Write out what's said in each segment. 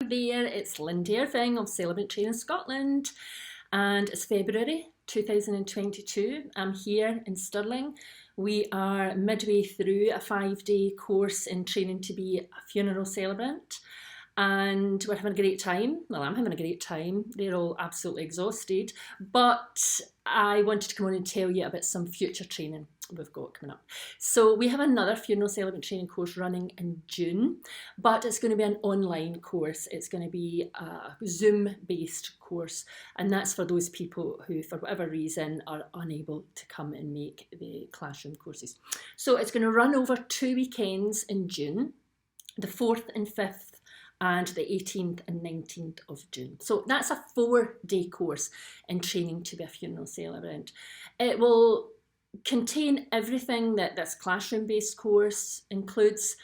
there, it's Lindy Irving of Celebrant Training Scotland, and it's February 2022. I'm here in Stirling. We are midway through a 5-day course in training to be a funeral celebrant, and we're having a great time. Well, I'm having a great time. They're all absolutely exhausted, but I wanted to come on and tell you about some future training we've got coming up. So we have another funeral celebrant training course running in June, but it's going to be an online course. It's going to be a Zoom based course, and that's for those people who for whatever reason are unable to come and make the classroom courses. So it's going to run over 2 weekends in June, the 4th and 5th and the 18th and 19th of June. So that's a 4-day course in training to be a funeral celebrant. It will contain everything that this classroom-based course includes,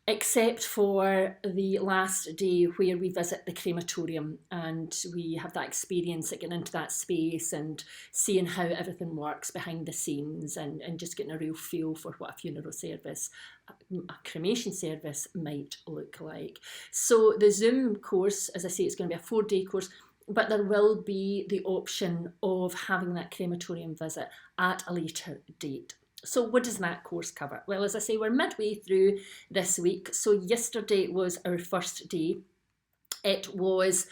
except for the last day where we visit the crematorium and we have that experience of getting into that space and seeing how everything works behind the scenes and just getting a real feel for what a funeral service, a cremation service might look like. So the Zoom course, as I say, it's going to be a 4-day course, but there will be the option of having that crematorium visit at a later date. So what does that course cover? Well, as I say, we're midway through this week. So yesterday was our first day. It was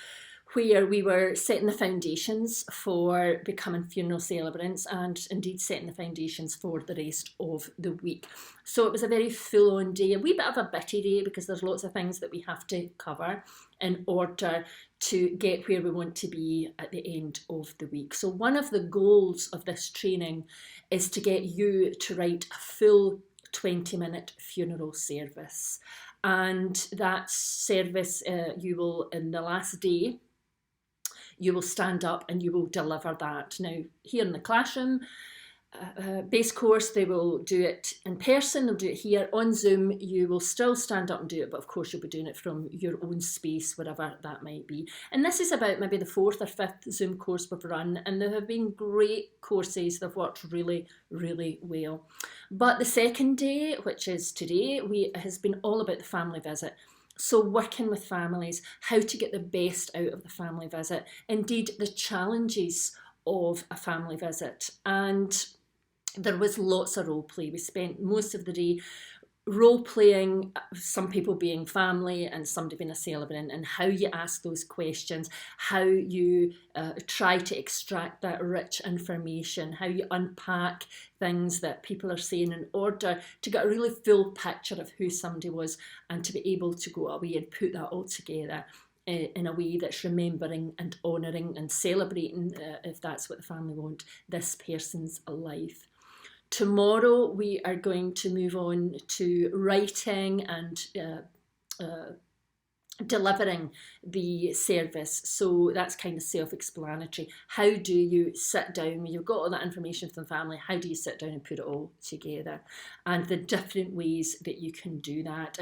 where we were setting the foundations for becoming funeral celebrants and indeed setting the foundations for the rest of the week. So it was a very full-on day, a wee bit of a bitty day because there's lots of things that we have to cover in order to get where we want to be at the end of the week. So one of the goals of this training is to get you to write a full 20-minute funeral service. And that service, you will, in the last day, you will stand up and you will deliver that. Now, here in the classroom base course, they will do it in person, they'll do it here. On Zoom, you will still stand up and do it, but of course you'll be doing it from your own space, wherever that might be. And this is about maybe the 4th or 5th Zoom course we've run, and there have been great courses, they've worked really, really well. But the second day, which is today, has been all about the family visit. So working with families, how to get the best out of the family visit, indeed the challenges of a family visit. And there was lots of role play. We spent most of the day role playing, some people being family and somebody being a celebrant, and how you ask those questions, how you try to extract that rich information, how you unpack things that people are saying in order to get a really full picture of who somebody was and to be able to go away and put that all together in a way that's remembering and honouring and celebrating, if that's what the family want, this person's life. Tomorrow we are going to move on to writing and delivering the service. So that's kind of self-explanatory. How do you sit down when you've got all that information from the family? How do you sit down and put it all together? And the different ways that you can do that.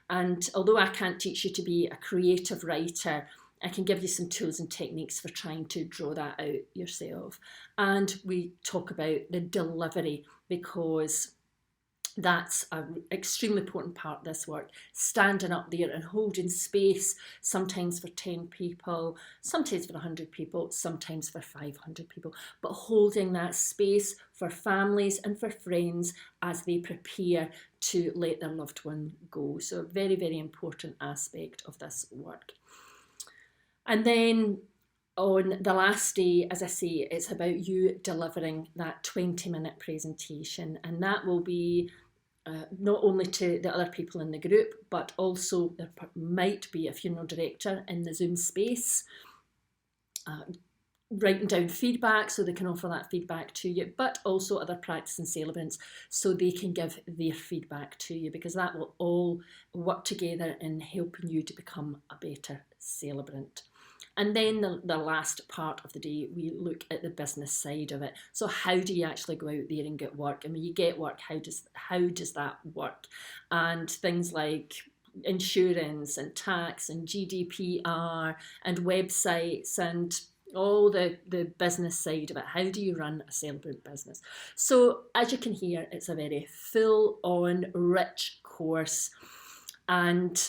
And although I can't teach you to be a creative writer, I can give you some tools and techniques for trying to draw that out yourself. And we talk about the delivery, because that's an extremely important part of this work. Standing up there and holding space, sometimes for 10 people, sometimes for 100 people, sometimes for 500 people, but holding that space for families and for friends as they prepare to let their loved one go. So a very, very important aspect of this work. And then on the last day, as I say, it's about you delivering that 20-minute presentation, and that will be not only to the other people in the group, but also there might be a funeral director in the Zoom space writing down feedback so they can offer that feedback to you, but also other practicing celebrants so they can give their feedback to you, because that will all work together in helping you to become a better celebrant. And then the last part of the day, we look at the business side of it. So how do you actually go out there and get work? And when you get work, how does that work? And things like insurance and tax and GDPR and websites and all the business side of it. How do you run a celebrant business? So as you can hear, it's a very full-on, rich course. And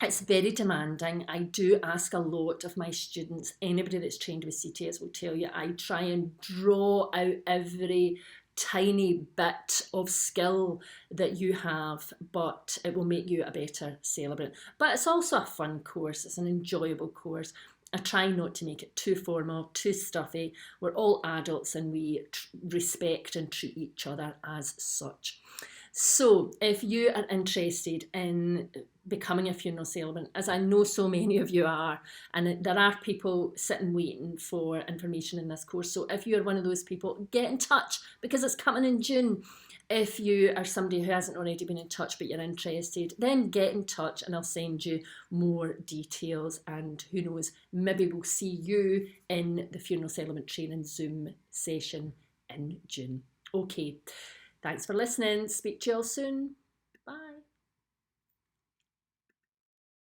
It's very demanding. I do ask a lot of my students. Anybody that's trained with CTS will tell you I try and draw out every tiny bit of skill that you have, but it will make you a better celebrant. But it's also a fun course, it's an enjoyable course. I try not to make it too formal, too stuffy. We're all adults and we respect and treat each other as such. So, if you are interested in becoming a funeral celebrant, as I know so many of you are, and there are people sitting waiting for information in this course, so if you're one of those people, get in touch because it's coming in June. If you are somebody who hasn't already been in touch but you're interested, then get in touch and I'll send you more details, and who knows, maybe we'll see you in the Funeral Celebrant Training Zoom session in June. Okay. Thanks for listening. Speak to you all soon.